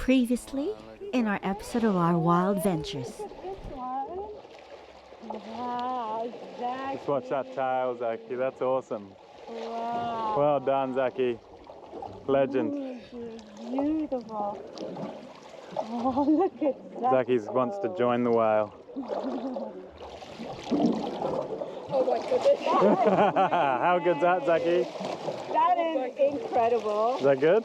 Previously, in our episode of our wild ventures. Wow, Zaki. Just watch that tail, Zaki. That's awesome. Wow. Well done, Zaki. Legend. Beautiful. Oh, look at that. Zaki wants to join the whale. Oh my goodness. How good's that, Zaki? That is incredible. Is that good?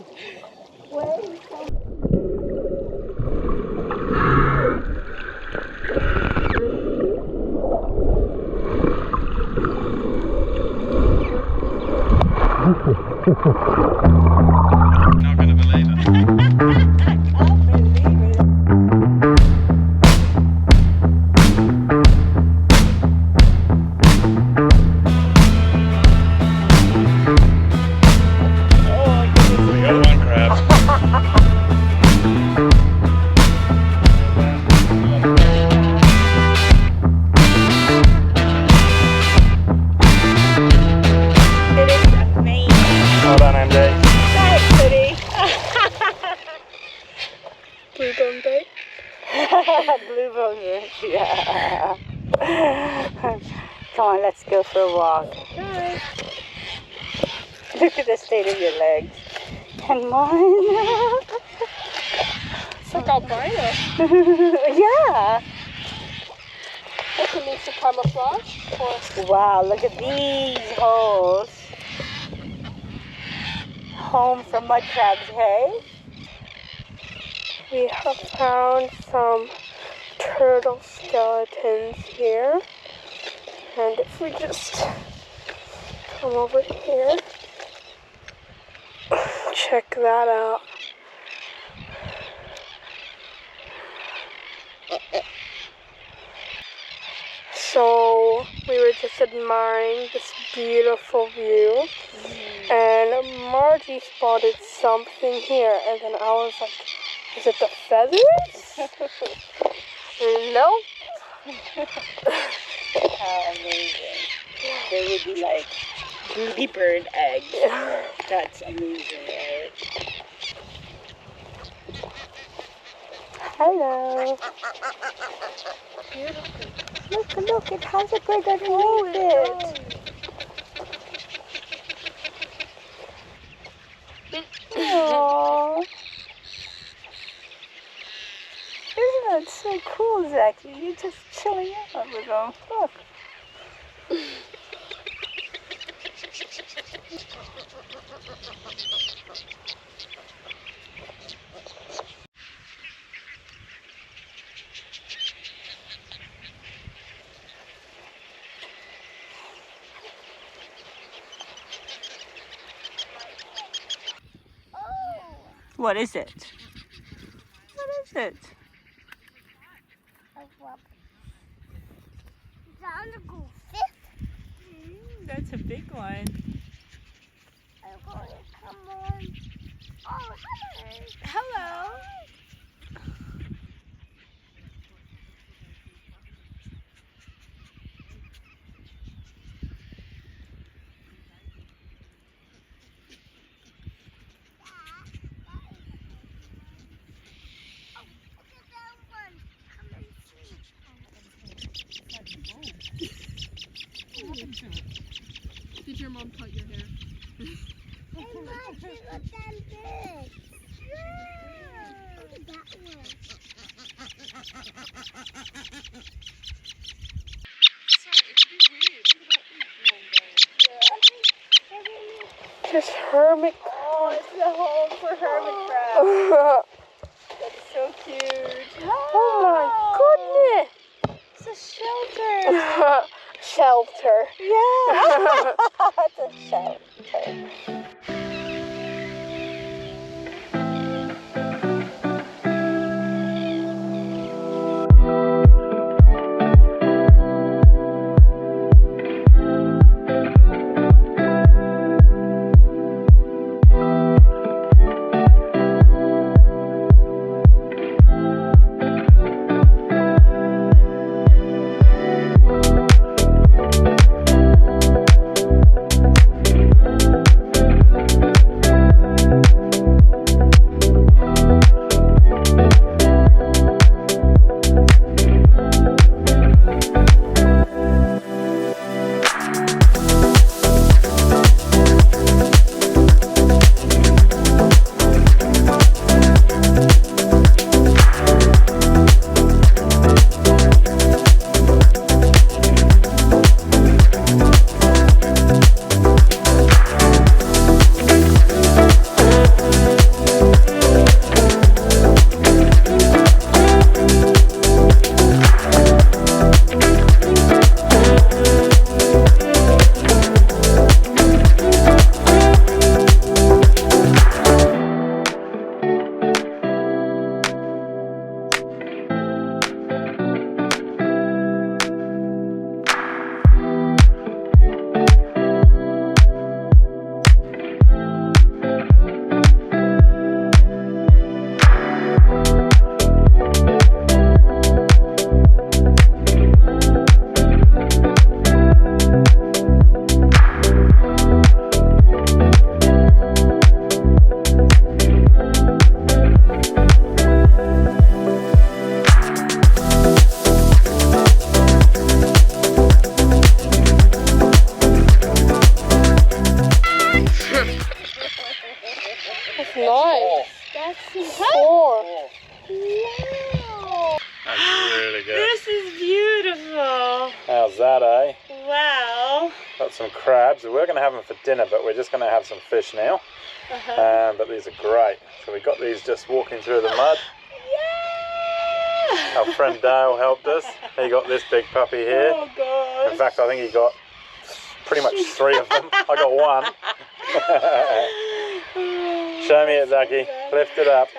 Not gonna believe it. I can't believe it. We got one crab. It is amazing. Well done, MJ. That's pretty. Blue bone bait. Blue bones, yeah. Come on, let's go for a walk. Alright. Look at the state of your legs. Come on. It's like albino. Yeah. Like it needs to camouflage. Or Wow, look at these holes. Home for mud crabs, hey? we have found some turtle skeletons here. And if we just come over here, check that out. So we were just admiring this beautiful view, and Margie spotted something here, and then I was like, is it the feathers? Nope. How amazing. They would be like baby bird eggs. That's amazing, right? Hello. Look, it has a bird underneath it. Aww. Isn't that so cool, Zaki? You're just chilling out with them. Look. What is it? What is it? That's a big one. Come on. Oh, Hello. Did your mom cut your hair? Hey, Mom, look at them birds. Look at that one. Sorry, it's a bit weird. Look at that long Just hermit. Oh, it's the home for hermit crabs. That's so cute. Oh my goodness! It's a shelter. Shelter. Yeah. It's a shelter. 4. That's really good. This is beautiful. How's that, eh? Wow. Got some crabs. We're going to have them for dinner, but we're just going to have some fish now. But these are great. So we got these just walking through the mud. Yeah. Our friend Dale helped us. He got this big puppy here. Oh gosh. In fact, I think he got pretty much 3 of them. I got 1. Show me it, Zaki. Lift it up.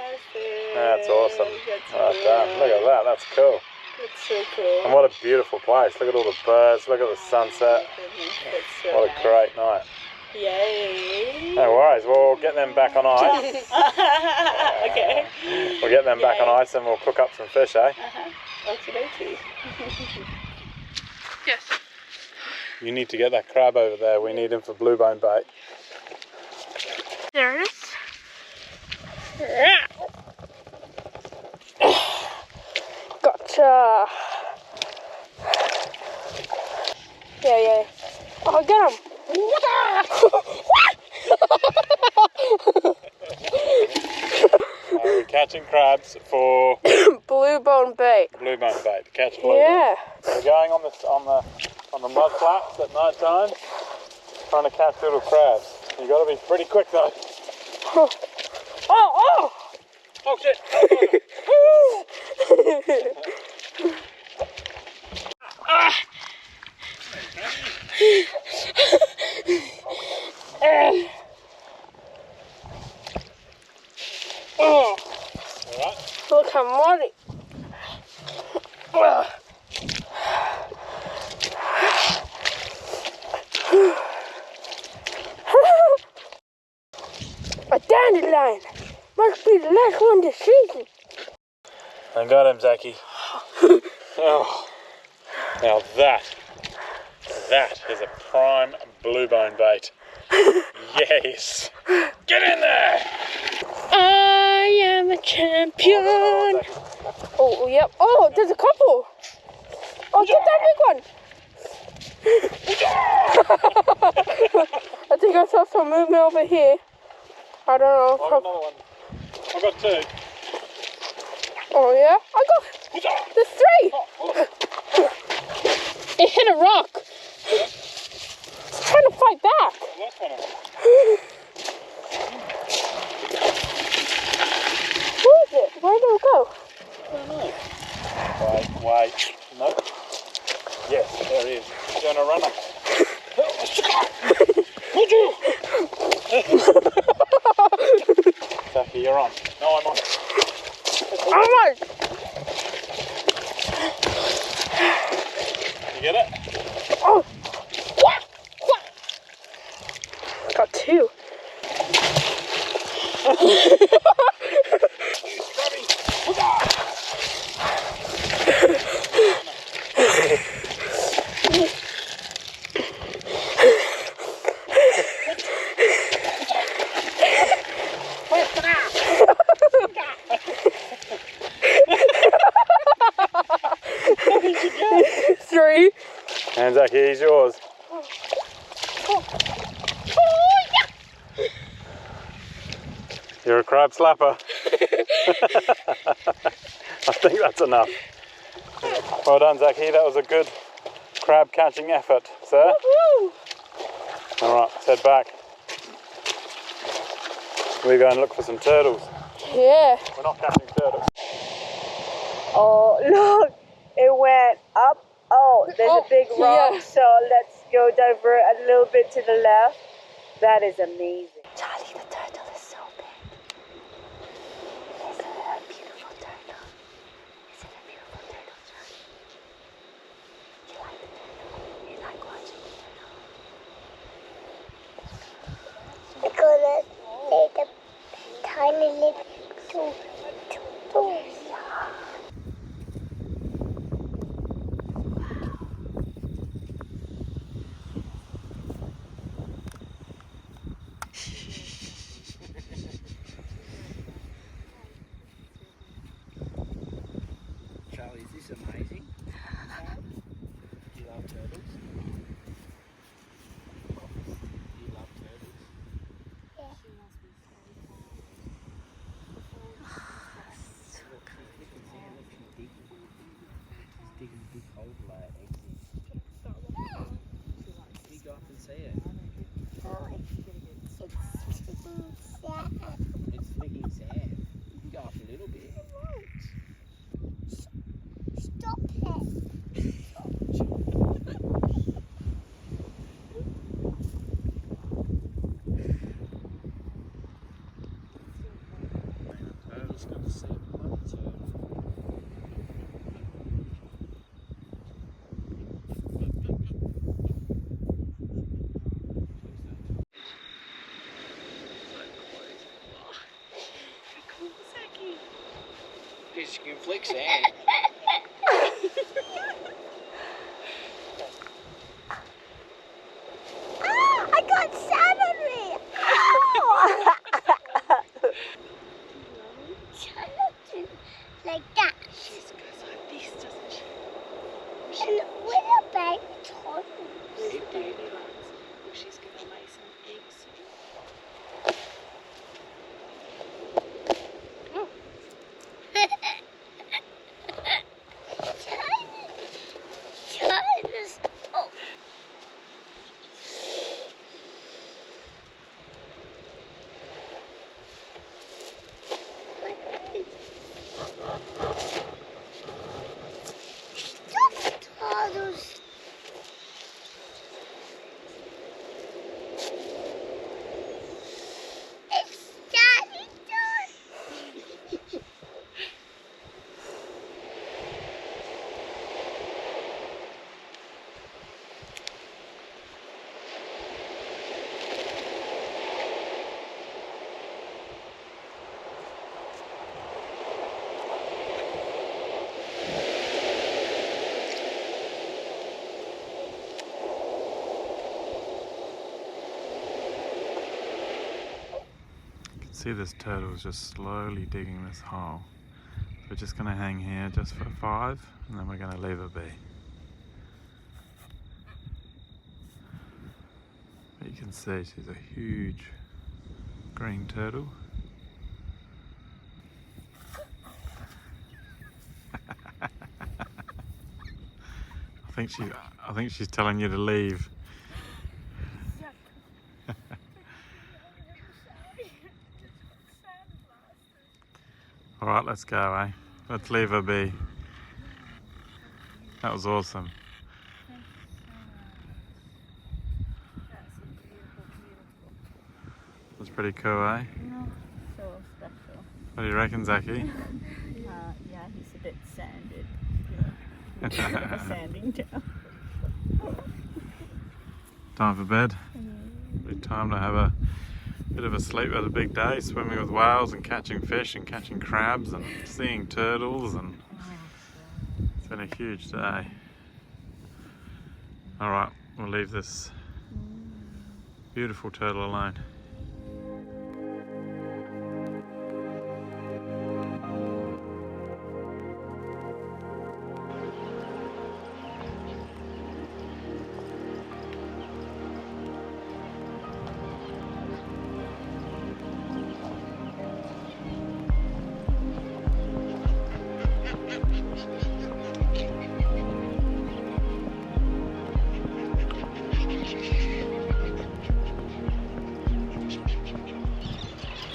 That's awesome. Well done. Look at that. That's cool. That's so cool. And what a beautiful place. Look at all the birds. Look at the sunset. That's so What a nice. great night. Yay. No worries. We'll get them back on ice. Okay. We'll get them back on ice and we'll cook up some fish, eh? Okie dokie. Yes. You need to get that crab over there. We need him for blue bone bait. There it is. Gotcha. Yeah. Oh, get him. We're catching crabs for Blue bone bait. blue bone bait. To catch blue Yeah. bone. We're going on the mud flats at night time, trying to catch little crabs. You got to be pretty quick though. Oh. Oh shit! Oh. Alright. Look how muddy. A dandelion. Must be the last one this season. I got him, Zaki. Oh. Now that is a prime blue bone bait. Yes. Get in there. I am a champion. Oh, yep. Oh, there's a couple. Oh, get that big one. I think I saw some movement over here. I don't know. I've got another one. I've got 2. Oh, yeah? There's 3. It hit a rock. It's trying to fight back. That's one of them. Where is it? Where did it go? Wait. No. Yes, there he is. He's going to run up. Zaki, you're on. No, I'm on. I'm on. You get it? Oh. What? I got 2. Three. And Zaki, he's yours. You're a crab slapper. I think that's enough. Well done, Zaki. That was a good crab catching effort, sir. Alright, let's head back. We're going to look for some turtles. Yeah. We're not catching turtles. Oh, look. It went up. Oh, there's a big rock. yeah. So let's go divert a little bit to the left. That is amazing. Charlie, the turtle is so big. Isn't it a beautiful turtle? Isn't it a beautiful turtle, Charlie? You like the turtle? You like watching the turtle? Because it's a tiny little turtle. Charlie, is this amazing? Do you love turtles? Do you love turtles? You can flick sand. I got sand on me! Ow! Like that. She's goes like this, doesn't she? And with a baby toddler. She's gonna lay some eggs. China's. Oh. Stop toddlers. It's Daddy time. See, this turtle is just slowly digging this hole. We're just going to hang here just for 5 and then we're going to leave her be. But you can see she's a huge green turtle. I think she's telling you to leave. Alright, let's go, eh? Let's leave her be. That was awesome. That's pretty cool, eh? So special. What do you reckon, Zaki? Yeah, he's a bit sanded. Yeah. Sanding down. Time for bed. Be time to have a bit of a sleep. Had a big day swimming with whales and catching fish and catching crabs and seeing turtles, and it's been a huge day. Alright, we'll leave this beautiful turtle alone.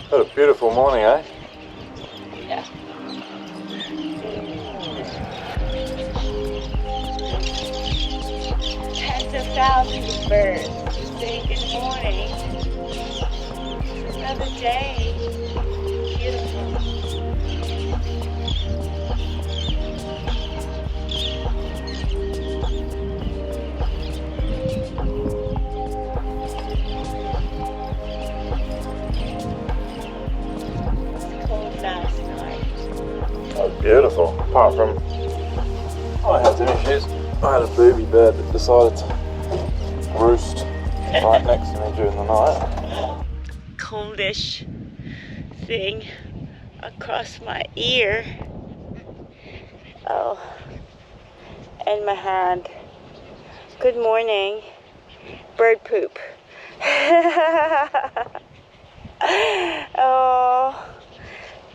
What a beautiful morning, eh? Yeah. Tens of thousands of birds just saying good morning. Another day. Beautiful. Last night. That was beautiful. Apart from, I had some issues. I had a booby bird that decided to roost right next to me during the night. Coldish thing across my ear. Oh, and my hand. Good morning. Bird poop. Oh.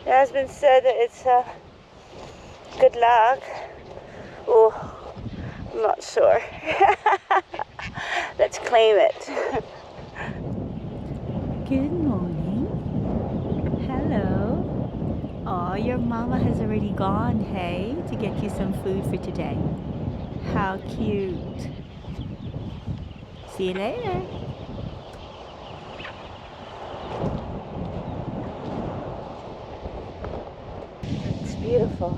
It has been said that it's good luck. Oh, I'm not sure. Let's claim it. Good morning. Hello. Oh, your mama has already gone, hey, to get you some food for today. How cute. See you later. beautiful.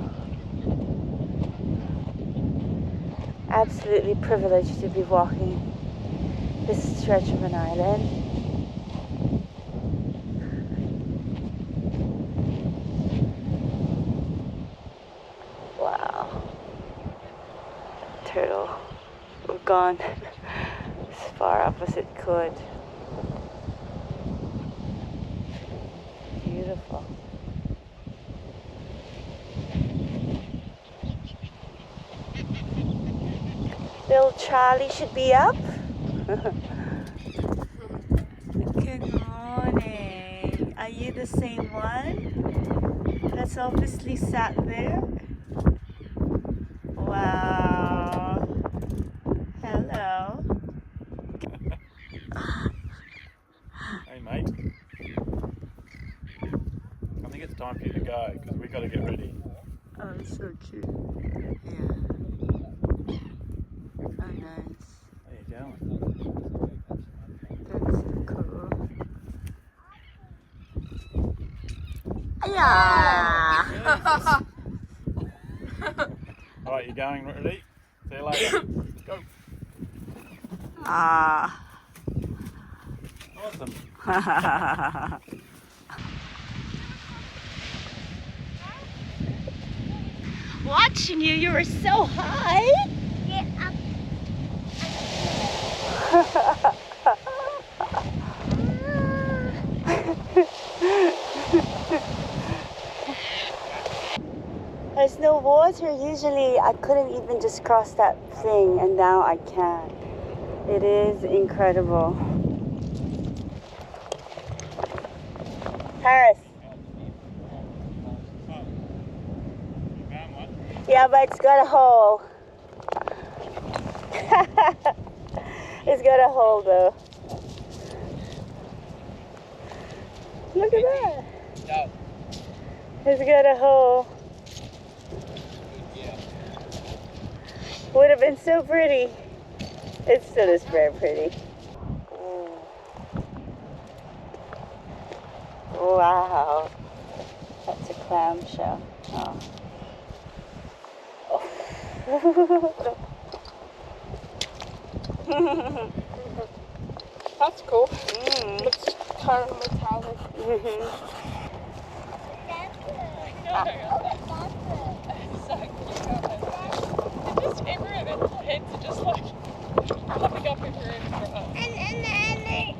Absolutely privileged to be walking this stretch of an island. Wow. Turtle. We're gone as far up as it could. Beautiful. Little Charlie should be up. Good morning. Are you the same one that's obviously sat there? Wow. Hello. Hey mate, I think it's time for you to go because we got to get ready. Oh, it's so cute. Yeah. Oh, nice. Where you going? That's so cool. Yeah. Alright, you going? Ready? See you later. Go. Ah. Awesome. Watching you, you were so high. Get up. There's no water. Usually I couldn't even just cross that thing, and now I can. It is incredible. Paris. Yeah, but it's got a hole. It's got a hole though. Look at that. No. It's got a hole. Would have been so pretty. It still is very pretty. Wow. That's a clamshell. Oh. That's cool. It's kind of metallic.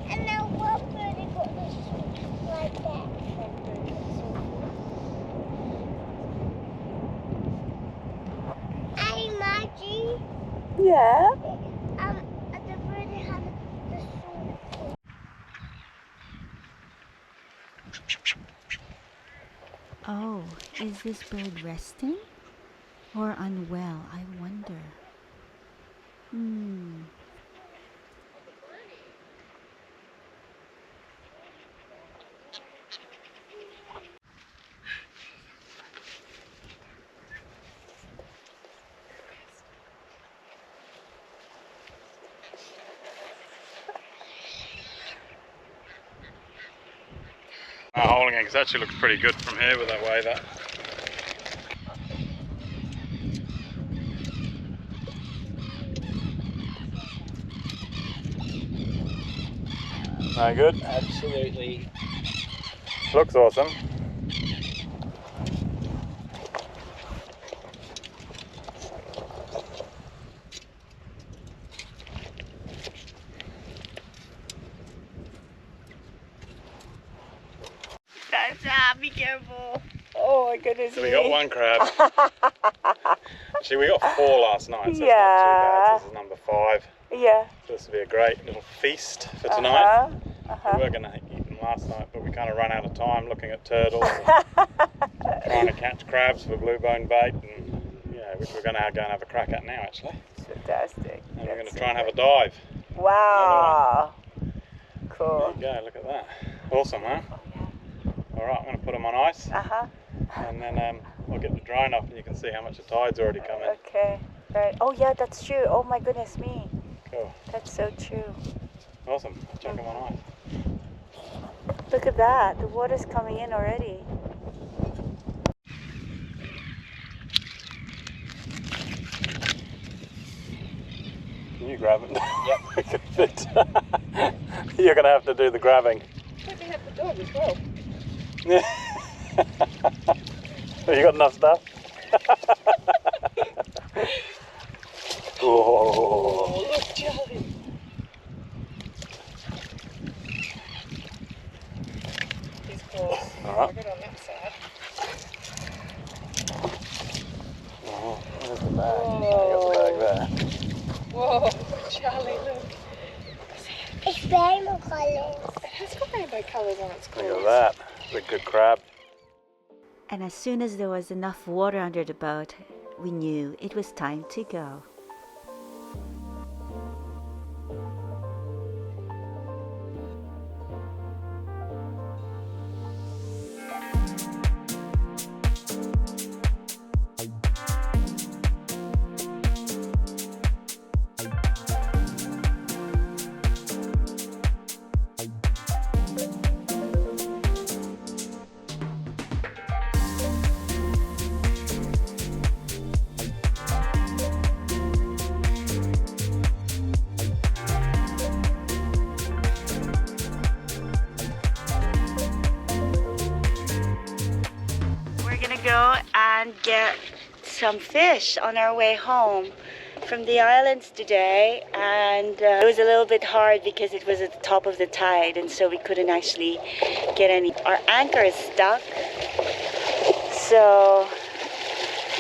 And the water got this like that. Hey, Margie. Yeah. The bird had the sword. Oh, is this bird resting or unwell? I wonder. Holding eggs actually looks pretty good from here with that way that. No good? Absolutely. Looks awesome. Be careful. Oh my goodness. So we got one crab. Actually, we got 4 last night, so it's not too Yeah. bad. This is number 5. Yeah. So this will be a great little feast for tonight. Uh-huh. We were going to eat them last night, but we kind of ran out of time looking at turtles and trying to catch crabs for blue bone bait, and yeah, which we're going to go and have a crack at now actually. Fantastic. And we're going to try and have a dive. Wow. Cool. There you go, look at that. Awesome, huh? Alright, I'm going to put them on ice, Uh-huh. and then we'll get the drone up and you can see how much the tide's already come in. Okay. Right. Oh yeah, that's true. Oh my goodness me. Cool. That's so true. Awesome. I'll chuck them on ice. Look at that. The water's coming in already. you grab it? Yep. You're going to have to do the grabbing. Let me have the dog as well. You got enough stuff? Oh, look, Jelly. He's close. All right. I'll get on that side. Oh, there's the bag. You got the bag there. Whoa, Charlie, look. It's rainbow colours. It has got rainbow colours on its claws. Look at that. It's a good crab. And as soon as there was enough water under the boat, we knew it was time to go. Go and get some fish on our way home from the islands today, and it was a little bit hard because it was at the top of the tide, and so we couldn't actually get any. Our anchor is stuck, so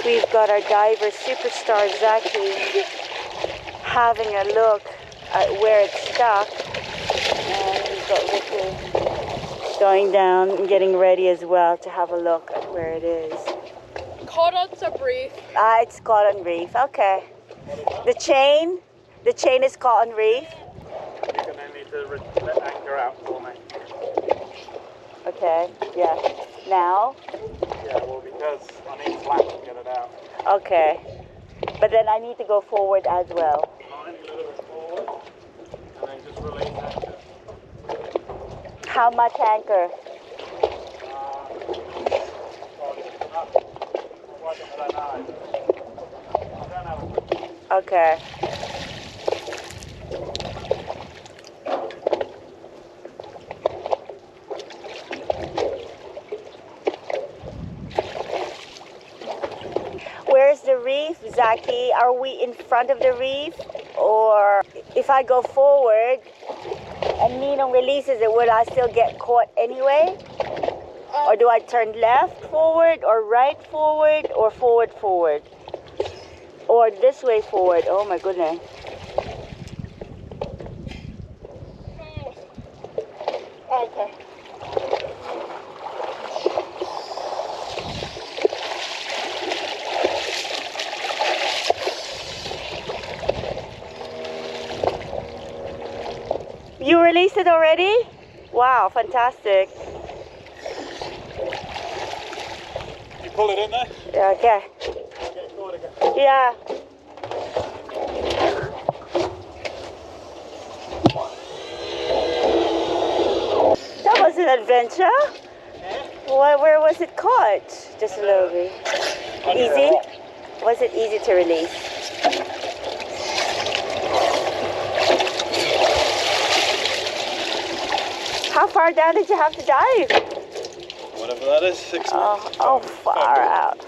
we've got our diver superstar Zaki having a look at where it's stuck, and we've got Ricky going down and getting ready as well to have a look at where it is. Caught on some reef. Ah, it's caught on reef. Okay. The chain is caught on reef. You're going to need to let anchor out for me. Okay. Yeah. Now. Yeah, well, because I need flap to get it out. Okay. But then I need to go forward as well. Line a little bit forward, and then just release anchor. How much anchor? Okay. Where's the reef, Zaki? Are we in front of the reef? Or if I go forward and Nino releases it, will I still get caught anyway? Or do I turn left forward, or right forward, or forward forward? Or this way forward? Oh my goodness. Okay. You released it already? Wow, fantastic. You pull it in there? Yeah, okay. I'll get caught again. Yeah. That was an adventure. Where was it caught? Just a little bit. Easy? Was it easy to release? How far down did you have to dive? Whatever that is, 6 minutes. Oh, far out.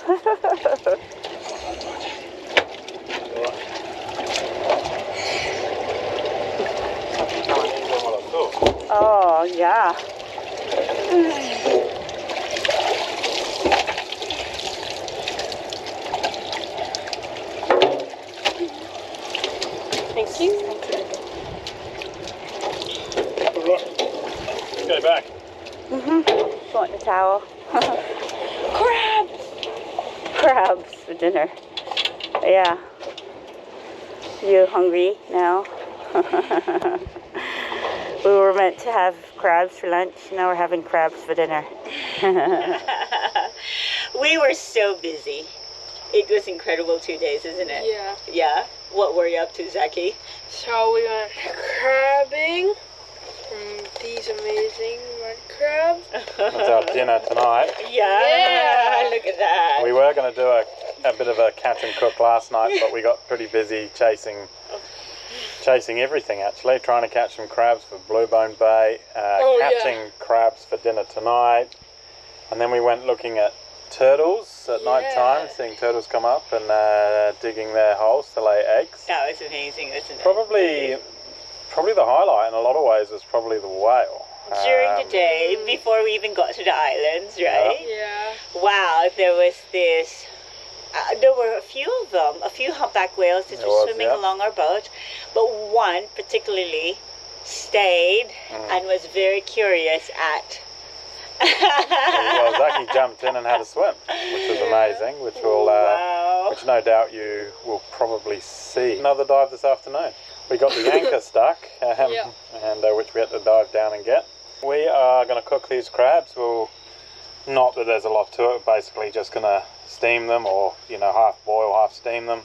Oh, yeah. Thank you. Go back. Want the towel? Crabs! Crabs for dinner. Yeah. You hungry now? We were meant to have crabs for lunch. Now we're having crabs for dinner. We were so busy. It was incredible 2 days, isn't it? Yeah. Yeah. What were you up to, Zaki? So we went crabbing from these amazing red crabs. That's our dinner tonight. Yeah. Look at that. We were going to do a bit of a catch and cook last night, but we got pretty busy chasing chasing everything actually, trying to catch some crabs for Bluebone Bay, catching crabs for dinner tonight, and then we went looking at turtles at night time, seeing turtles come up and digging their holes to lay eggs. That was amazing, wasn't it? Probably the highlight in a lot of ways was probably the whale. During the day, before we even got to the islands, right? Yeah. Wow, there was this... there were a few of them, a few humpback whales that were swimming along our boat, but one particularly stayed and was very curious at... Well, Zaki jumped in and had a swim, which was amazing, which will, which no doubt you will probably see. Another dive this afternoon. We got the anchor stuck, and which we had to dive down and get. We are going to cook these crabs. Well, not that there's a lot to it. Basically, just going to steam them, or half boil, half steam them,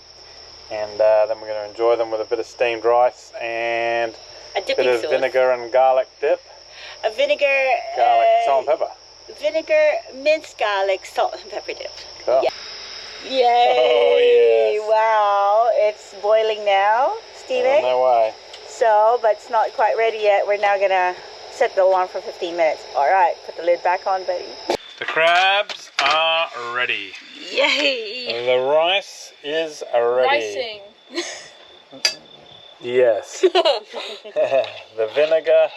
and then we're going to enjoy them with a bit of steamed rice and a bit of vinegar and garlic dip. A vinegar, garlic, salt and pepper. Vinegar, minced garlic, salt and pepper dip. Cool. Yeah. Yay! Oh, yes. Wow, it's boiling now, steaming. No way. So, but it's not quite ready yet. We're now gonna set the alarm for 15 minutes. All right, put the lid back on, buddy. The crabs are ready. Yay! The rice is ready. Ricing. Yes. The vinegar,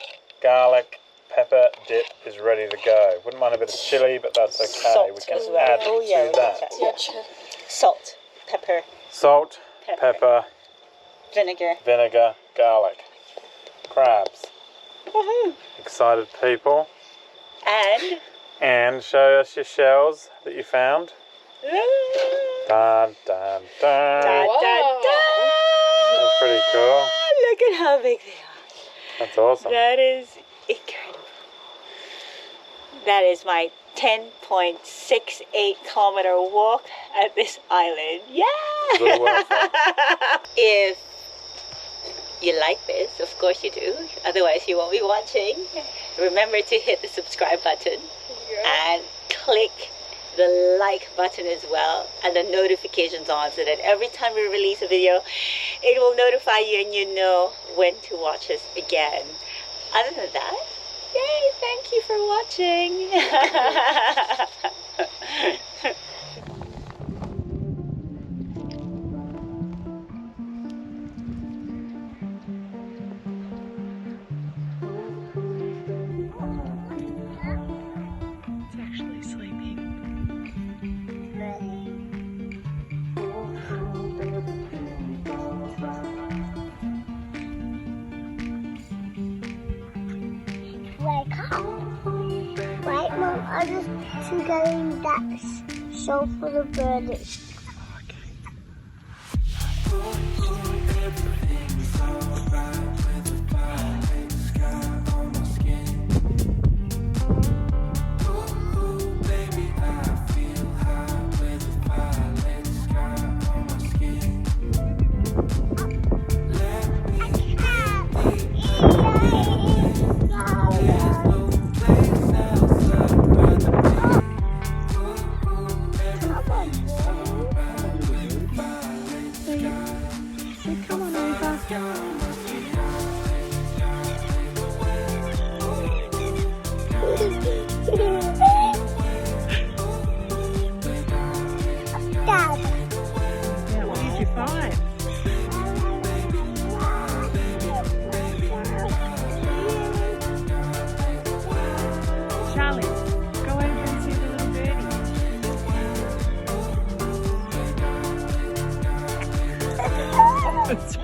garlic, pepper dip is ready to go. Wouldn't mind a bit of chili, but that's okay. Salt we can as well. add Oh, yeah, to that. Salt, pepper, Salt, pepper, vinegar. garlic, crabs. Excited people. And show us your shells that you found. Dun, dun, dun. That's pretty cool. Look at how big they are. That's awesome. That is incredible. That is my 10.68 kilometer walk at this island. Yeah! Well worth it. If you like this, of course you do, otherwise you won't be watching. Remember to hit the subscribe button and click the like button as well, and the notifications on, so that every time we release a video, it will notify you and you know when to watch us again. Other than that, yay, thank you for watching. It's actually sleeping. Wake up. Right, Mum, I'm just getting that show for the birdies. It's